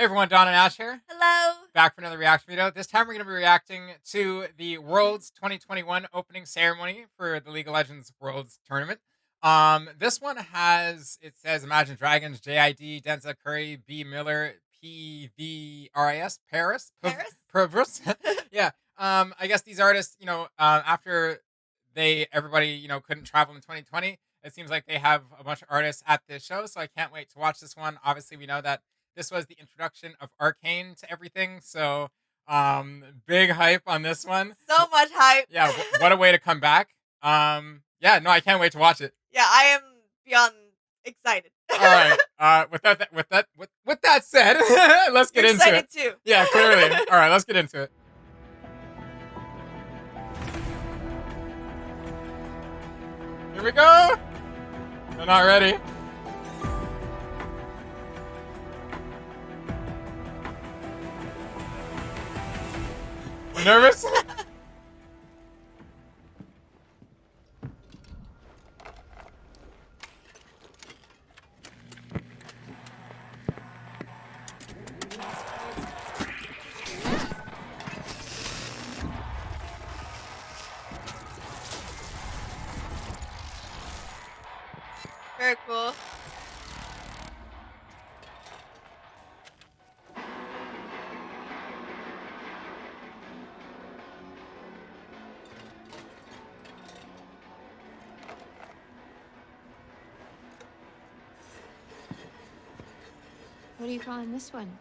Hey everyone, Don and Ash here. Hello. Back for another reaction video. This time we're going to be reacting to the Worlds 2021 opening ceremony for the League of Legends Worlds Tournament. This one has, it says Imagine Dragons, JID, Denza Curry, B Miller, PVRIS, Paris? Paris? Yeah. I guess these artists, after everybody, couldn't travel in 2020, it seems like they have a bunch of artists at this show, so I can't wait to watch this one. Obviously, we know that this was the introduction of Arcane to everything, so big hype on this one. So much hype. Yeah, what a way to come back. Yeah, no, I can't wait to watch it. Yeah, I am beyond excited. All right. With that said, let's get You're into it. excited too. Yeah, clearly. All right, let's get into it. Here we go. They're not ready. You nervous? Very cool. What are you calling this one?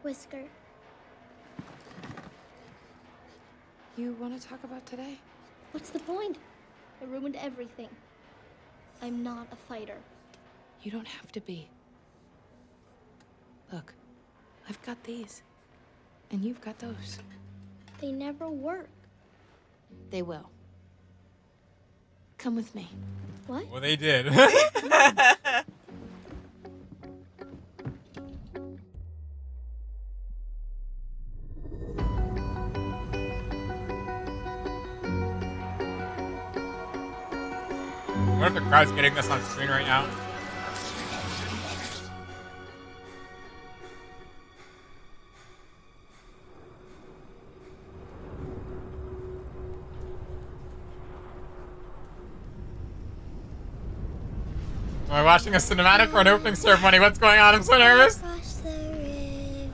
Whisker. You want to talk about today? What's the point? I ruined everything. I'm not a fighter. You don't have to be. Look, I've got these. And you've got those. They never work. They will. Come with me. What? Well, they did. I wonder if the crowd's getting this on screen right now. Am I watching a cinematic or an opening ceremony? What's going on? I'm so nervous. Across the river,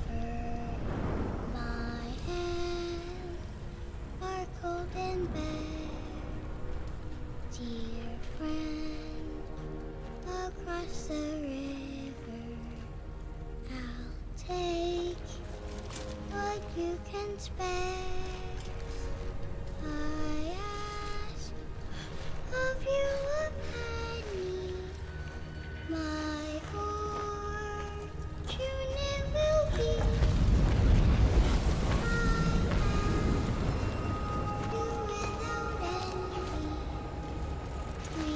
my hands are cold and bare. Dear friend, across the river, I'll take what you can spare. I ask of you a penny. My fortune it will be. I do without envy. We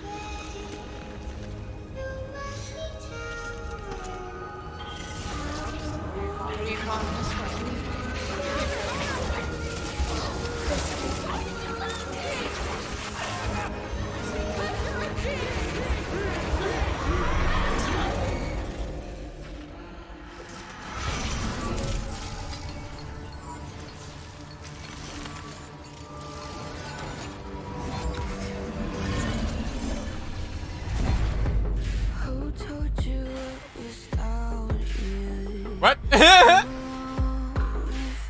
wait through musty towers. What are you calling this one? Who told you it was out here? What? If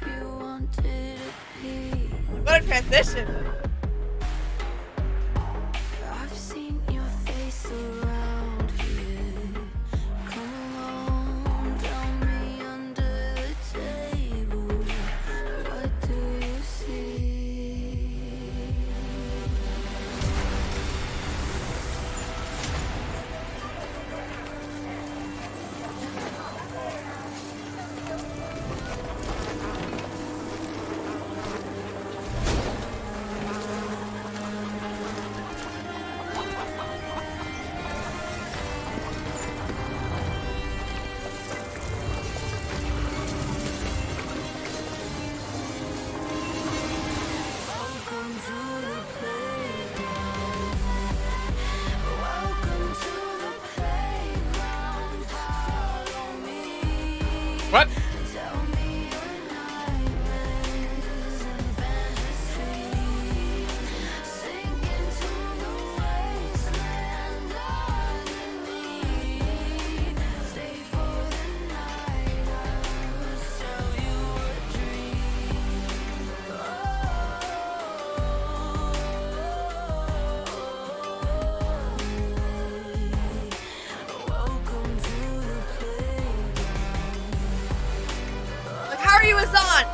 you wanted a piece, What a transition. I've seen your face around here. Come on, tell me under the table. What do you see? What? Like, how are you Azan?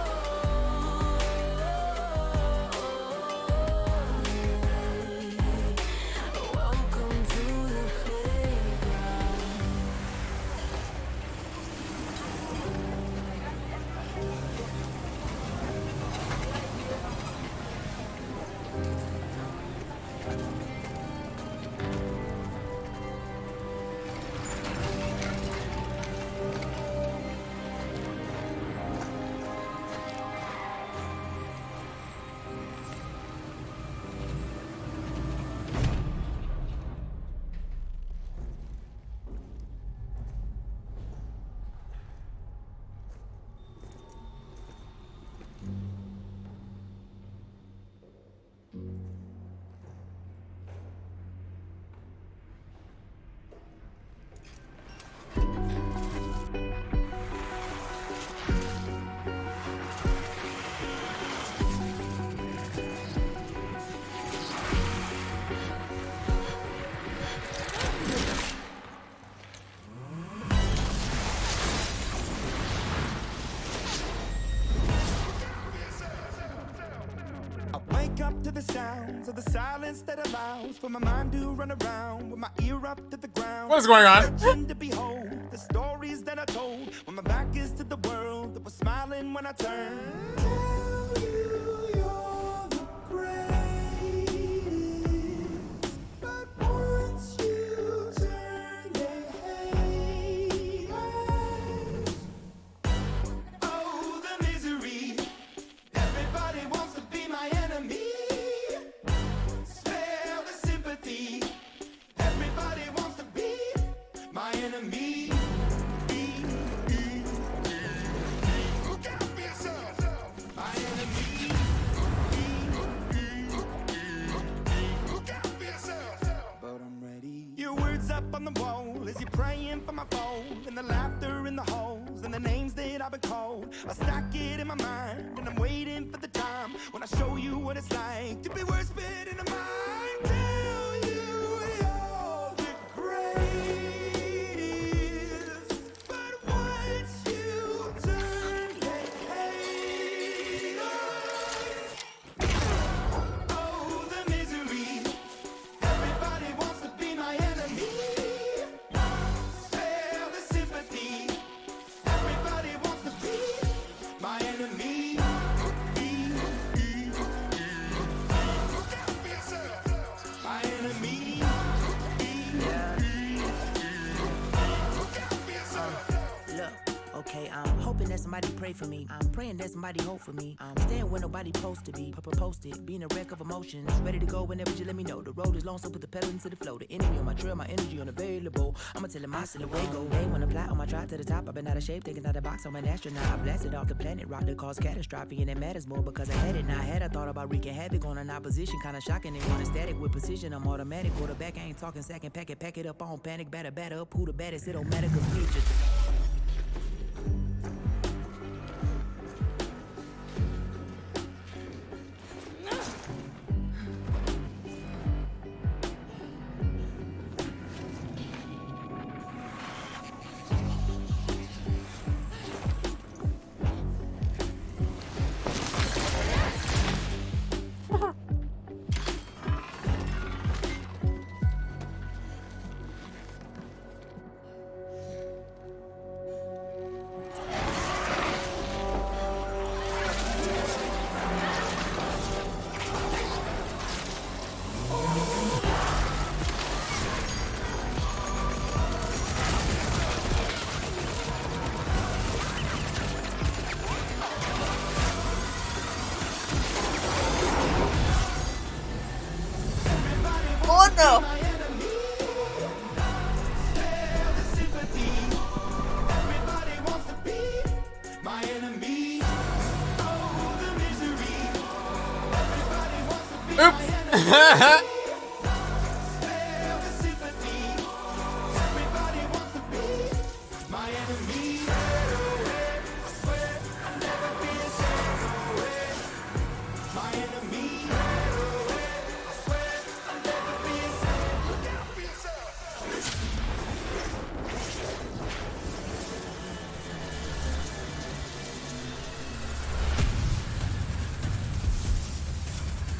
Wake up to the sounds of the silence that allows for my mind to run around with my ear up to the ground. What is going on? Searching to behold the stories that I told when my back is to the world that was smiling when I turned. Tell you you're the greatest, but once you turn, they hate us. Oh, the misery. Everybody wants to be my enemy. Spare the sympathy. Everybody wants to be my enemy. Look out for yourself. My enemy. Look out for yourself. But I'm ready. Your words up on the wall as you're praying for my phone, and the laughter in the halls and the names that I've been called. I stack it in my mind and I'm waiting for the time when I show you what it's like to be worse fit in a mind. Tell you you're the greatest, but once you turn, they hate us. Oh, the misery. Everybody wants to be my enemy. Spare the sympathy. Everybody wants to be my enemy. Look out for yourself. My enemy. Look out for yourself. Look, okay, I'm hoping that somebody pray for me. I'm praying that somebody hope for me. I'm staying where nobody supposed to be. Posted, being a wreck of emotions. Ready to go whenever you let me know. The road is long, so put the pedal into the flow. The enemy on my trail, my energy unavailable. I'ma tell him I still away go. They wanna fly on my drive to the top. I've been out of shape, thinking out the box. I'm an astronaut. I blasted off the planet, rock that caused catastrophe, and it matters more because I had it. Now I had a thought about wreaking havoc on an opposition, kinda shocking. They want static with precision. I'm automatic. Quarterback, I ain't talking second pack it up on panic. Batter up. Who the baddest? It don't matter 'cause we just.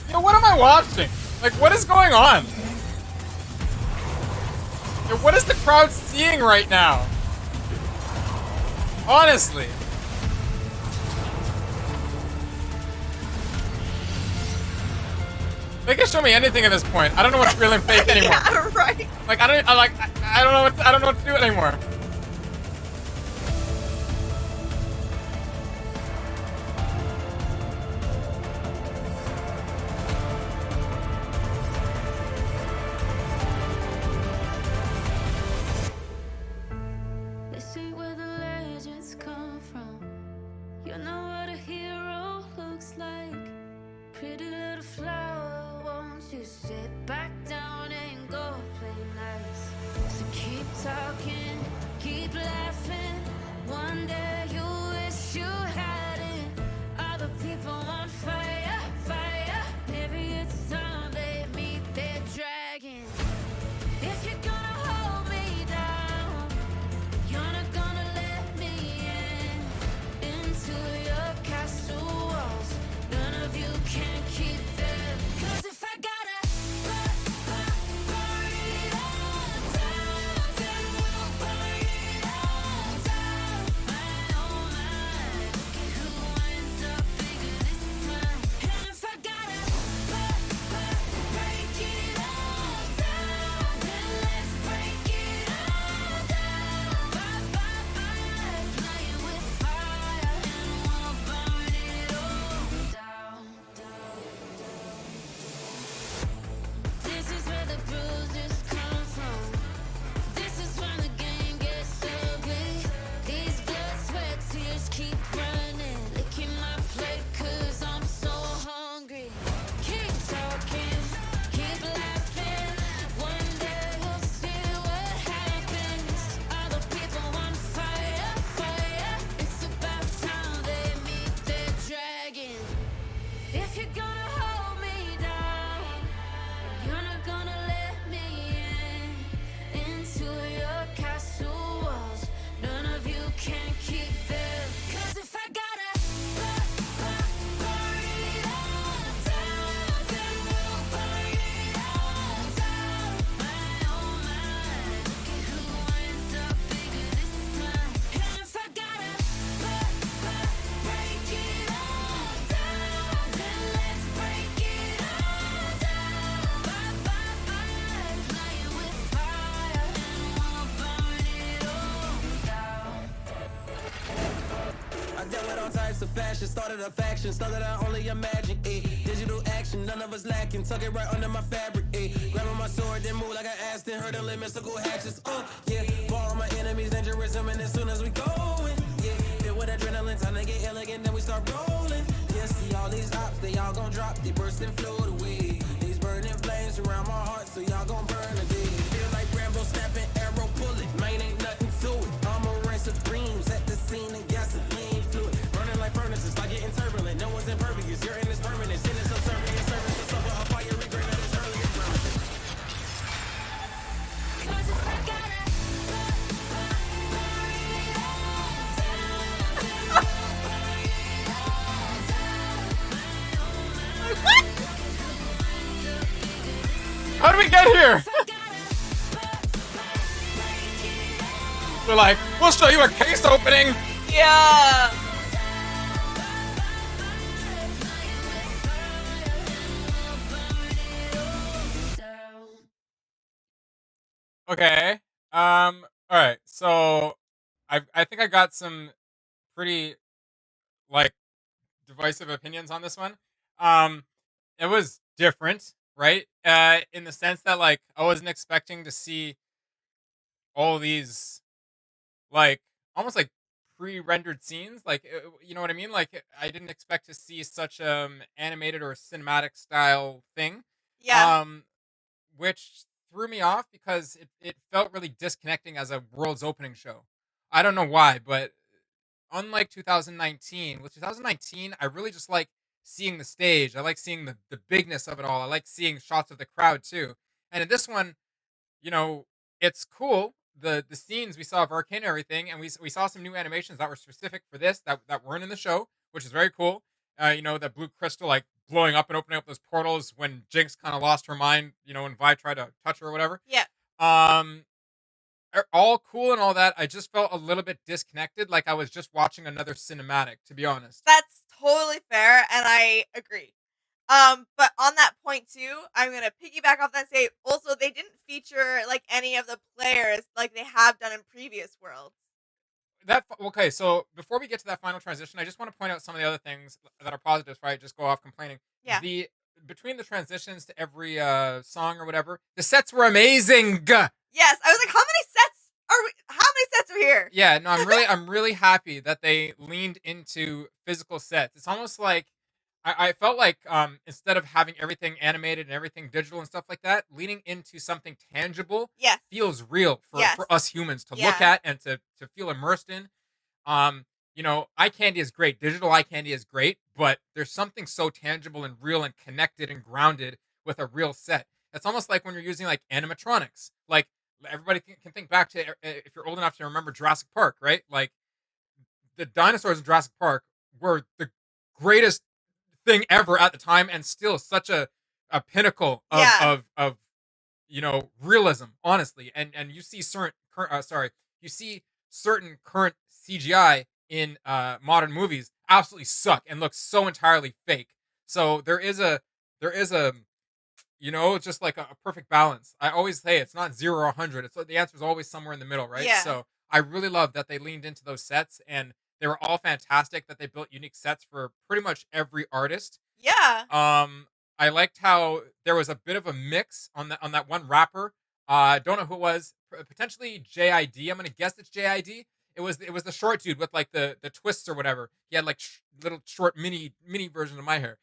Yo, what am I watching? Like, what is going on? Yo, what is the crowd seeing right now? Honestly. They can show me anything at this point. I don't know what's real and fake anymore. Yeah, right. Like, I don't know what to do anymore. This ain't where the legends come from. You know what a hero looks like. Pretty little flower, won't you sit back down and go play nice? So keep talking, keep laughing. One day you wish you hadn't. Other people on fire, fire. Maybe it's time they meet their dragon. If you're gonna hold me down, you're not gonna let me into your castle walls. None of you can keep them. 'Cause if I gotta burn it all down, then we'll burn it all down. My oh my, look at who ends up bigger this time. And if I gotta break it all down, then let's break it all down. Bye, bye, bye, playing with fire, and we'll burn it all down. This is where the bruises come from. This is when the game gets ugly. These blood, sweat, tears keep running. Licking my plate 'cause I'm so hungry. Keep talking, keep laughing. One day you'll see what happens. Other people on fire, fire. It's about time they meet their dragon. If you're gonna hold me down, you're not gonna let me into your castle walls. None of you can keep them. 'Cause if I gotta burn it all down, then we'll burn it all down. My oh my, look at who ends up bigger this time. And if I gotta break it all down, then let's break it all down. Bye, bye, bye, playing with fire, and we'll burn it all down. I dealt with all types of fashion, started a faction, stuff that I only imagine. Digital action, none of us lacking. Tuck it right under my fabric. Grabbing my sword, then move like I asked and heard them mystical hatches. Yeah, ball on my enemies, dangerous, and as soon as we going. Yeah, filled with adrenaline, time to get elegant, then we start rolling. Yeah, see all these ops, they all gon' drop, they burst and float away. These burning flames around my heart, so y'all gon' burn today. Feel like Rambo snapping, arrow pulling, man, ain't nothing to it. I'ma rain supreme, set the scene and gasoline fluid. Burning like furnaces, like getting turbulent. No one's impervious, you're in this permanent. Sin is subservient, service to suffer a fiery grain that is early and permanent. 'Cause if I gotta burn it all down, then we'll burn it all down. My oh my, What? How do we get here? if I gotta break it all They're like, we'll show you a case opening. Yeah. down. Okay. All right. So, I think I got some pretty like divisive opinions on this one. It was different, right? In the sense that like I wasn't expecting to see all these like almost like pre-rendered scenes, like you know what I mean? Like I didn't expect to see such animated or cinematic style thing. Yeah. Which threw me off because it felt really disconnecting as a world's opening show. I don't know why, but unlike 2019, with 2019, I really just like seeing the stage. I like seeing the bigness of it all. I like seeing shots of the crowd too. And in this one, you know, it's cool. The scenes we saw of Arcane and everything, and we saw some new animations that were specific for this that weren't in the show, which is very cool. The blue crystal like blowing up and opening up those portals when Jinx kind of lost her mind, when Vi tried to touch her or whatever. Yeah. Um, are all cool and all that. I just felt a little bit disconnected, like I was just watching another cinematic, to be honest. That's totally fair, and I agree. But on that point too, I'm gonna piggyback off that and say also they didn't feature like any of the players like they have done in previous worlds. Okay, so before we get to that final transition, I just want to point out some of the other things that are positives, right? Just go off complaining. Yeah. The Between the transitions to every song or whatever, the sets were amazing. Yes, I was like, how many sets are here? Yeah, no, I'm really happy that they leaned into physical sets. It's almost like I felt like instead of having everything animated and everything digital and stuff like that, leaning into something tangible Yes. feels real Yes. for us humans to look Yeah. at and to feel immersed in. Eye candy is great. Digital eye candy is great, but there's something so tangible and real and connected and grounded with a real set. It's almost like when you're using like animatronics. Like everybody can think back to if you're old enough to remember Jurassic Park, right? Like the dinosaurs in Jurassic Park were the greatest thing ever at the time, and still such a pinnacle of Yeah. realism, honestly. And you see you see certain current CGI in modern movies absolutely suck and look so entirely fake. So there is a just like a perfect balance. I always say it's not 0 or 100. It's the answer is always somewhere in the middle, right? Yeah. So I really love that they leaned into those sets, and they were all fantastic. That they built unique sets for pretty much every artist. Yeah. I liked how there was a bit of a mix on that one rapper. I don't know who it was. Potentially JID. I'm gonna guess it's JID. It was the short dude with like the twists or whatever. He had like little short mini version of my hair.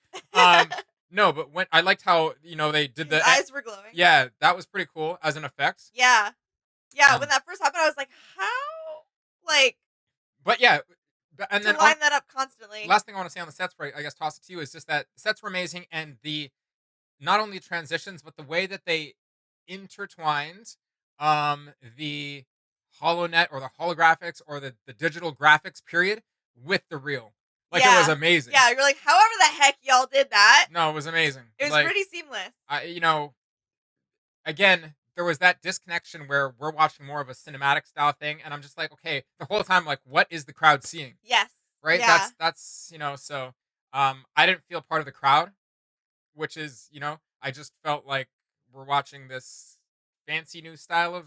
No, but when I liked how they did His the eyes were glowing. yeah, that was pretty cool as an effect. Yeah. Yeah, Um, when that first happened, I was like, how? Like, But yeah, and to then line that up constantly. last thing I want to say on the sets, right? I guess toss it to you is just that the sets were amazing, and the not only transitions but the way that they intertwined the HoloNet or the holographics or the digital graphics period with the real. Like it was Yeah. amazing. Yeah, you're like, however the heck y'all did that, No, it was amazing. it was Like, pretty seamless. again, there was that disconnection where we're watching more of a cinematic style thing, and I'm just like, okay, the whole time, like, what is the crowd seeing? Yes. Right? Yeah. That's so I didn't feel part of the crowd, which is, I just felt like we're watching this fancy new style of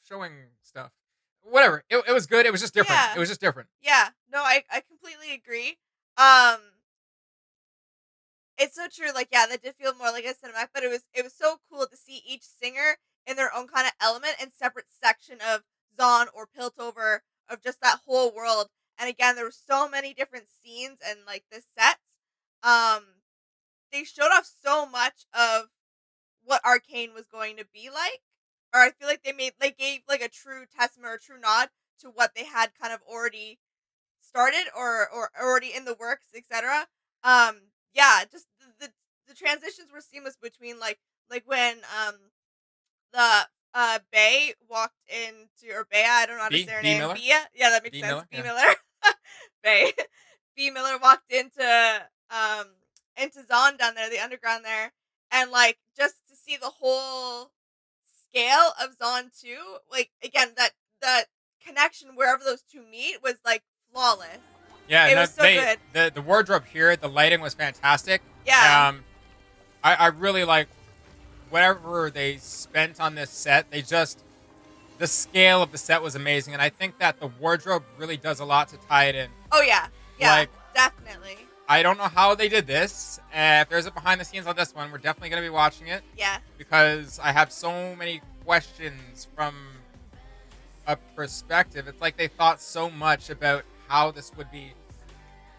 showing stuff. Whatever. It was good. It was just different. Yeah. It was just different. Yeah. No, I completely agree. Um, it's so true. Like, yeah, that did feel more like a cinematic, but it was so cool to see each singer in their own kind of element and separate section of Zon or Piltover of just that whole world. And again, there were so many different scenes and like the sets. Um, they showed off so much of what Arcane was going to be like, or I feel like they gave like a true testament or a true nod to what they had kind of already started or already in the works, etc. Yeah, just the transitions were seamless between like when the Bay walked into, or Bea, I don't know how to B? say her B name. Miller? Bea? Yeah, that makes B sense. Miller? B Yeah. Miller. Bay. B Miller walked um into Zon down there, the underground there, and like just to see the whole scale of Zon 2, like again that connection wherever those two meet was like flawless. Yeah, It no, was so good. The wardrobe here, the lighting was fantastic. Yeah. I really like whatever they spent on this set. The scale of the set was amazing, and I think that the wardrobe really does a lot to tie it in. Oh yeah. Yeah. Like- definitely. I don't know how they did this. If there's a behind the scenes on this one, we're definitely going to be watching it Yeah. because I have so many questions from a perspective. It's like they thought so much about how this would be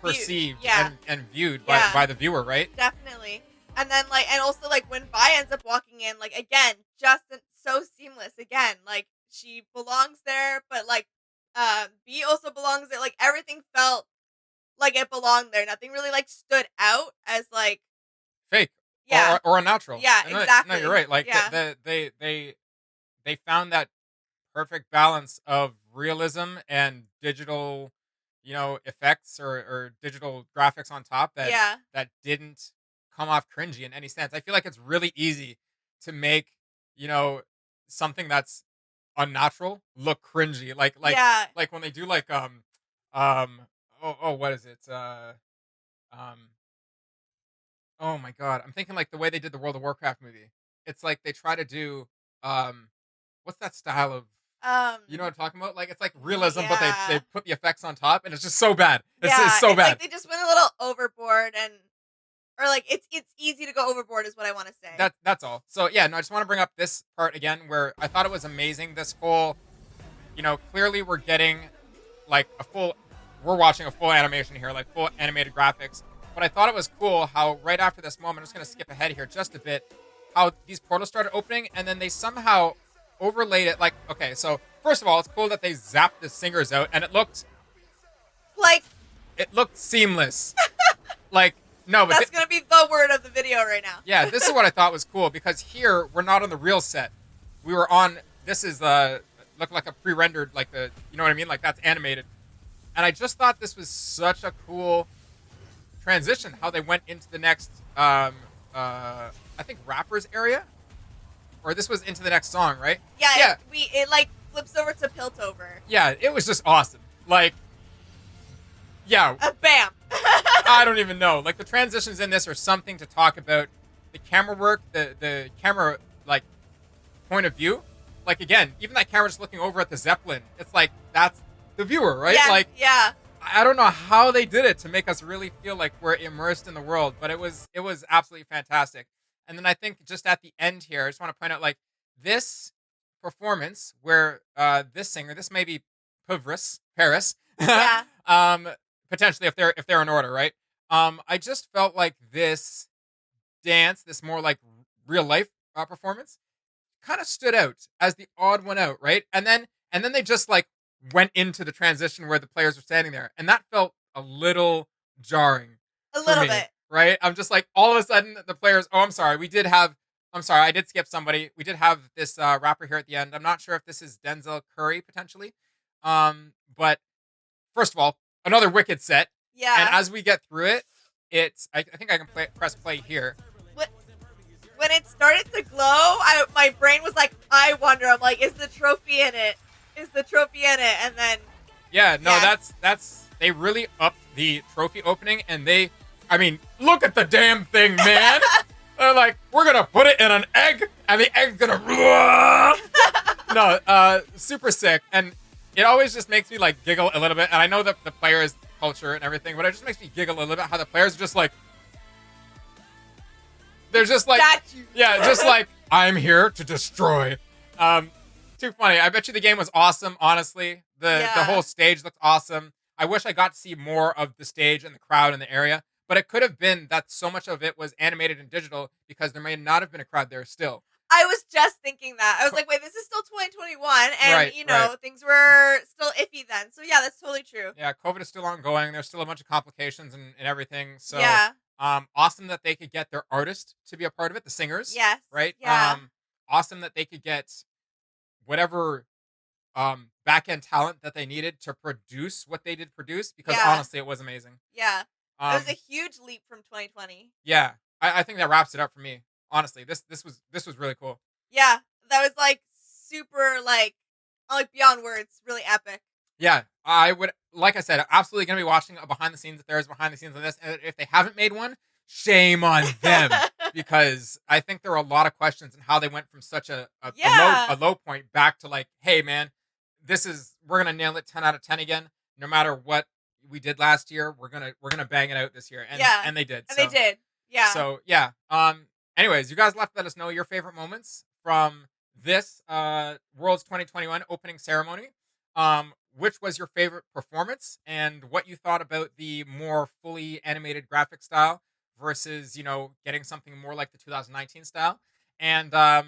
perceived yeah. and viewed Yeah. by the viewer, right? Definitely. And then like, and also like when Vi ends up walking in, like again, just so seamless. Again, like she belongs there, but like, B also belongs there. Like everything felt like it belonged there. Nothing really like stood out as like, Fake yeah, or unnatural. yeah, And no, exactly. you're right. Like Yeah, they found that perfect balance of realism and digital, effects or digital graphics on top yeah, that didn't come off cringy in any sense. I feel like it's really easy to make, you know, something that's unnatural look cringy. yeah. Like when they do um what is it? Um oh my god, I'm thinking like the way they did the World of Warcraft movie. It's like they try to do um what's that style of, Um, you know what I'm talking about? Like it's like realism, but they yeah, put the effects on top, and it's just so bad. It's yeah. so It's like bad. they just went a little overboard, and or like it's easy to go overboard, is what I want to say. That's all. So yeah, no, I just want to bring up this part again where I thought it was amazing. This whole, clearly we're getting like we're watching a full animation here, like full animated graphics. But I thought it was cool how right after this moment, I'm just gonna skip ahead here just a bit, how these portals started opening, and then they somehow overlaid it. Like, okay, so first of all, it's cool that they zapped the singers out, and Like it looked seamless. Like, no, but that's gonna be the word of the video right now. yeah, this is what I thought was cool because here we're not on the real set. We were on. This is looked like a pre-rendered, like you know what I mean? Like that's animated, and I just thought this was such a cool transition. How they went into the next, I think rappers area, or this was into the next song, right? Yeah, Yeah, it like flips over to Piltover. yeah. It was just awesome. Like, yeah, Bam. I don't even know. Like the transitions in this are something to talk about. The camera work, the camera like point of view. Like again, even that camera just looking over at the Zeppelin, it's like that's the viewer, right? Yeah, Like yeah, I don't know how they did it to make us really feel like we're immersed in the world, but it was absolutely fantastic. And then I think just at the end here, I just want to point out like this performance where this singer, this may be Paris, yeah, um, potentially if they're in order, right? I just felt like this dance, this more like real life performance, kind of stood out as the odd one out, right? And then they just like went into the transition where the players were standing there, and that felt a little jarring a for little me, bit. right? I'm just like all of a sudden the players. Oh, I'm sorry. I'm sorry. I did skip somebody. We did have this rapper here at the end. I'm not sure if this is Denzel Curry potentially. But first of all, another wicked set. And Yeah. as we get through it, I think I can press play here. When it started to glow, my brain was like, I wonder. I'm like, is the trophy in it? Is the trophy in it? And then Yeah, no, yes. that's they really upped the trophy opening, and I mean, look at the damn thing, man. They're like, we're gonna put it in an egg, and the egg's gonna. No, super sick, and it always just makes me like giggle a little bit. And I know that the players' culture and everything, but it just makes me giggle a little bit how the players are just like, they're just like, Statue. yeah, just like I'm here to destroy. Too funny. I bet you the game was awesome. Honestly, the Yeah. whole stage looked awesome. I wish I got to see more of the stage and the crowd in the area, but it could have been that so much of it was animated and digital because there may not have been a crowd there still. I was just thinking that. I was like, wait, this is still 2021, and Right. things were still iffy then. So yeah, that's totally true. Yeah, COVID is still ongoing. There's still a bunch of complications and everything. So Yeah. awesome that they could get their artist to be a part of it, the singers. Yes. Right. Yeah. Awesome that they could get whatever back end talent that they needed to produce what they did produce, because Yeah. honestly, it was amazing. Yeah. It Um, was a huge leap from 2020. yeah, I think that wraps it up for me. Honestly, this was really cool. Yeah, that was like super like beyond words, really epic. Yeah, I would, like I said, absolutely gonna be watching a behind the scenes if there is behind the scenes on this. And if they haven't made one, shame on them, because I think there are a lot of questions on how they went from such a Yeah. low point back to like, hey man, we're gonna nail it 10 out of 10 again. No matter what we did last year, we're gonna bang it out this year, and Yeah. and they did. And they did. Yeah. So yeah. Anyways, you guys left let us know your favorite moments from this Worlds 2021 opening ceremony. Which was your favorite performance, and what you thought about the more fully animated graphic style versus, getting something more like the 2019 style. And, I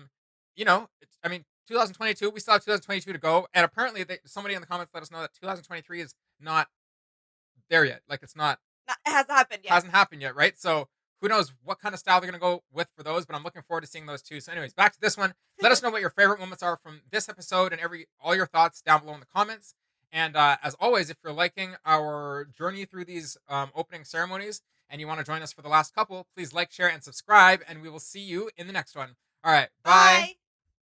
mean, 2022, we still have 2022 to go. And apparently, somebody in the comments let us know that 2023 is not there yet. Like, it's not, It hasn't happened yet. hasn't happened yet, right? So who knows what kind of style they're going to go with for those, but I'm looking forward to seeing those too. So, anyways, back to this one. Let us know what your favorite moments are from this episode and all your thoughts down below in the comments. And as always, if you're liking our journey through these opening ceremonies and you want to join us for the last couple, please like, share, and subscribe. And we will see you in the next one. All right, bye. Bye.